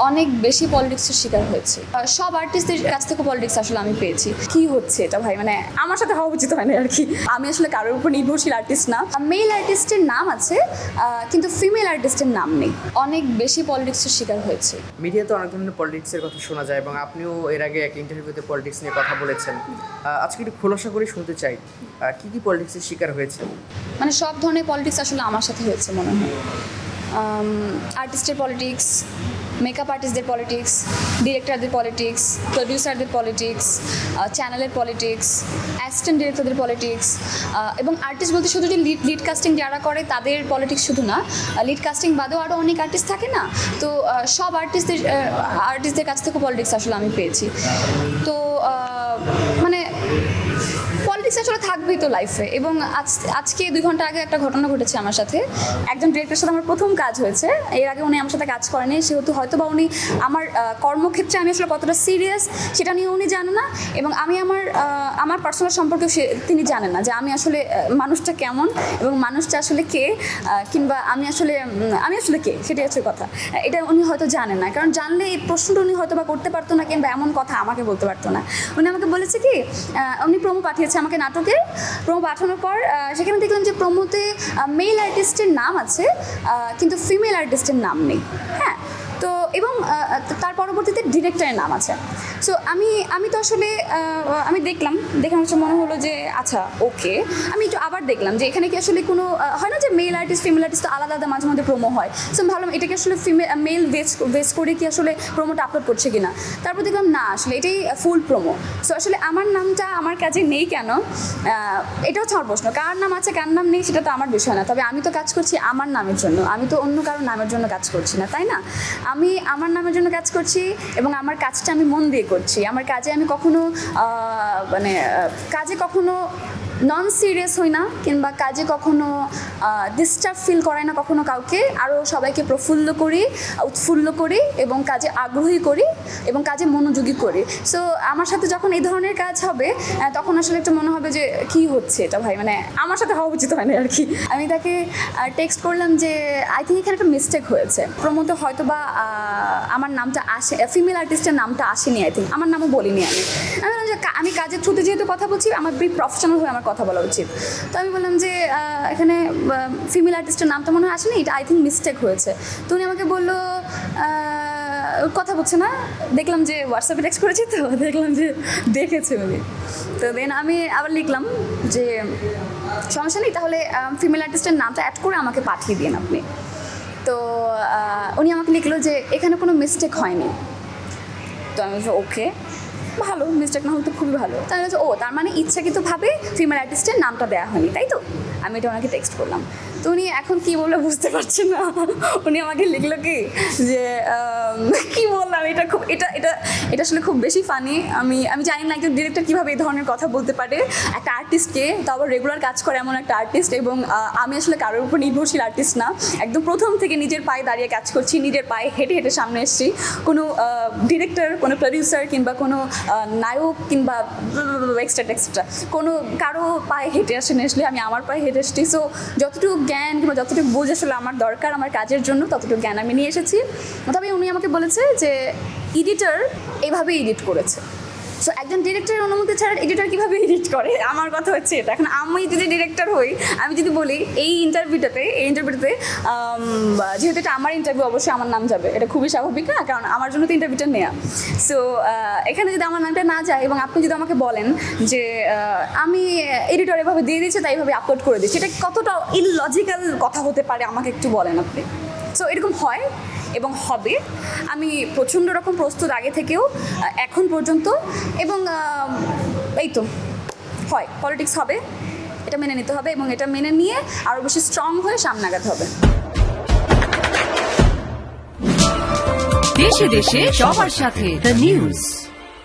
অনেক বেশি পলিটিক্সের শিকার হয়েছে। সব আর্টিস্টদের কাছ থেকে পলিটিক্স আসলে আমি পেয়েছি। কি হচ্ছে এটা ভাই, মানে আমার সাথে হওয়া উচিত হয় না আর কি। আমি আসলে কারোর উপর নির্ভরশীল আর্টিস্ট না। মেল আর্টিস্টের নাম আছে কিন্তু ফিমেল আর্টিস্টের নাম নেই। অনেক বেশি পলিটিক্সের শিকার হয়েছে। মিডিয়াতে অনেক ধরনের পলিটিক্সের কথা শোনা যায় এবং আপনিও এর আগে এক ইন্টারভিউতে পলিটিক্স নিয়ে কথা বলেছেন। আজকে একটু খোলাসা করে শুনতে চাই কি কি পলিটিক্সের শিকার হয়েছে। মানে সব ধরনের পলিটিক্স আসলে আমার সাথে হয়েছে মনে হয়। আর্টিস্টের পলিটিক্স, মেকআপ আর্টিস্টদের পলিটিক্স, ডিরেক্টরদের পলিটিক্স, প্রডিউসারদের পলিটিক্স, চ্যানেলের পলিটিক্স, অ্যাসিস্ট্যান্ট ডিরেক্টরদের পলিটিক্স, এবং আর্টিস্ট বলতে শুধু যে লিড কাস্টিং যারা করে তাদের পলিটিক্স শুধু না, লিড কাস্টিং বাদেও আরও অনেক আর্টিস্ট থাকে না, তো সব আর্টিস্টদের কাছ থেকে পলিটিক্স আসলে আমি পেয়েছি। তো মানে পলিটিক্স আসলে থাকবেই তো লাইফে। এবং আজকে 2 ঘন্টা আগে একটা ঘটনা ঘটেছে আমার সাথে। একজন ডিরেক্টরের সাথে আমার প্রথম কাজ হয়েছে। এর আগে উনি আমার সাথে কাজ করেনি, সেহেতু হয়তো বা উনি আমার কর্মক্ষেত্রে আমি আসলে কতটা সিরিয়াস সেটা নিয়ে উনি জানে না, এবং আমি আমার পার্সোনাল সম্পর্কেও তিনি জানেন না যে আমি আসলে মানুষটা কেমন এবং মানুষটা আসলে কে, কিংবা আমি আসলে কে, সেটাই হচ্ছে কথা। এটা উনি হয়তো জানেন না, কারণ জানলে এই প্রশ্নটা উনি হয়তো বা করতে পারতো না, কিংবা এমন কথা আমাকে বলতে পারতো না। উনি আমাকে বলেছে কি, উনি প্রোমো পাঠিয়েছে আমাকে, নাটকের প্রোমো পাঠানোর পর সেখানে দেখলাম যে প্রোমোতে মেল আর্টিস্টের নাম আছে কিন্তু ফিমেল আর্টিস্টের নাম নেই। হ্যাঁ, তো এবং তার পরবর্তীতে ডিরেক্টরের নাম আছে। সো আমি তো আসলে আমি দেখে আমার কাছে মনে হলো যে আচ্ছা ওকে, আমি একটু আবার দেখলাম যে এখানে কি আসলে কোনো হয় না যে মেল আর্টিস্ট ফিমেল আর্টিস্ট তো আলাদা আলাদা মাঝে মধ্যে প্রোমো হয়। সো আমি ভাবলাম এটা কি আসলে মেল বেস করে কি আসলে প্রোমোটা আপলোড করছে কিনা। তারপর দেখলাম না, আসলে এটাই ফুল প্রোমো। সো আসলে আমার নামটা আমার কাজে নেই কেন, এটা হচ্ছে আমার প্রশ্ন। কার নাম আছে কার নাম নেই সেটা তো আমার বিষয় না, তবে আমি তো কাজ করছি আমার নামের জন্য, আমি তো অন্য কারোর নামের জন্য কাজ করছি না, তাই না? আমি আমার নামের জন্য কাজ করছি এবং আমার কাজটা আমি মন দিয়ে করছি। আমার কাজে আমি কখনো কাজে কখনো নন সিরিয়াস হই না, কিংবা কাজে কখনো ডিস্টার্ব ফিল করাই না কখনো কাউকে। আরও সবাইকে প্রফুল্ল করি, উৎফুল্ল করি এবং কাজে আগ্রহী করি এবং কাজে মনোযোগী করি। সো আমার সাথে যখন এই ধরনের কাজ হবে তখন আসলে একটু মনে হবে যে কি হচ্ছে এটা ভাই, মানে আমার সাথে হওয়া উচিত হয় না আর কি। আমি তাকে টেক্সট করলাম যে আই থিঙ্ক এখানে একটা মিস্টেক হয়েছে, প্রমোতে হয়তো বা আমার নামটা আসে, ফিমেল আর্টিস্টের নামটা আসেনি, আই থিঙ্ক আমার নামও বলিনি। আমি বললাম যে আমি কাজের থ্রুতে যেহেতু কথা বলছি, আমার প্রফেশনাল হয়ে আমার কথা বলা উচিত। তো আমি বললাম যে এখানে ফিমেল আর্টিস্টের নামটা মনে হয় আসেনি, এটা আই থিঙ্ক মিস্টেক হয়েছে। তো উনি আমাকে বললো কথা বলছে না, দেখলাম যে হোয়াটসঅ্যাপে টেক্সট করেছি, তো দেখলাম যে দেখেছে উনি। তো দেন আমি আবার লিখলাম যে সমস্যা নেই, তাহলে ফিমেল আর্টিস্টের নামটা অ্যাড করে আমাকে পাঠিয়ে দিন আপনি। তো উনি আমাকে লিখলো যে এখানে কোনো মিস্টেক হয়নি। তো আমি বলছি ওকে, ভালো, মিস্টেক না হলে তো খুবই ভালো। তাই বলছে ও তার মানে ইচ্ছাকৃতভাবে ফিমেল আর্টিস্টের নামটা দেওয়া হয়নি, তাই তো? আমি এটা ওনাকে টেক্সট করলাম। তো উনি এখন কী বললো বুঝতে পারছেন না। উনি আমাকে লিখলো কি যে কী বললাম, এটা আসলে খুব বেশি ফানি। আমি জানি না একজন ডিরেক্টর কীভাবে এই ধরনের কথা বলতে পারে একটা আর্টিস্টকে, তাও আবার রেগুলার কাজ করে এমন একটা আর্টিস্ট। এবং আমি আসলে কারোর উপর নির্ভরশীল আর্টিস্ট না, একদম প্রথম থেকে নিজের পায়ে দাঁড়িয়ে কাজ করছি, নিজের পায়ে হেঁটে হেঁটে সামনে এসেছি। কোনো ডিরেক্টর, কোনো প্রডিউসার কিংবা কোনো নায়ক কিংবা এক্সট্রা কারো পায়ে হেঁটে আসেনি, আসলে আমি আমার পায়ে হেঁটে এসেছি। সো যতটুকু জ্ঞান কিংবা যতটুকু বোঝ আসলে আমার দরকার আমার কাজের জন্য, ততটুকু জ্ঞান আমি নিয়ে এসেছি। তবে উনি আমাকে বলেছে যে এডিটর এভাবেই এডিট করেছে। সো একজন ডিরেক্টরের অনুমতি ছাড়া এডিটর কীভাবে এডিট করে, আমার কথা হচ্ছে এটা। এখন আমি যদি ডিরেক্টর হই, আমি যদি বলি এই ইন্টারভিউটাতে যেহেতু এটা আমার ইন্টারভিউ, অবশ্যই আমার নাম যাবে, এটা খুবই স্বাভাবিক না, কারণ আমার জন্য তো ইন্টারভিউটা নেওয়া। সো এখানে যদি আমার নামটা না যায় এবং আপনি যদি আমাকে বলেন যে আমি এডিটর এভাবে দিয়ে দিচ্ছি তাই এইভাবে আপলোড করে দিচ্ছি, এটা কতটা ইললজিক্যাল কথা হতে পারে আমাকে একটু বলেন আপনি। সো এরকম হয় এবং হবে। আমি প্রচণ্ড রকম প্রস্তুত আগে থেকেও এখন পর্যন্ত, এবং এই তো হয়, পলিটিক্স হবে, এটা মেনে নিতে হবে এবং এটা মেনে নিয়ে আরও বেশি স্ট্রং হয়ে সামনে আগাতে হবে। দেশে দেশে সবার সাথে দ্য নিউজ।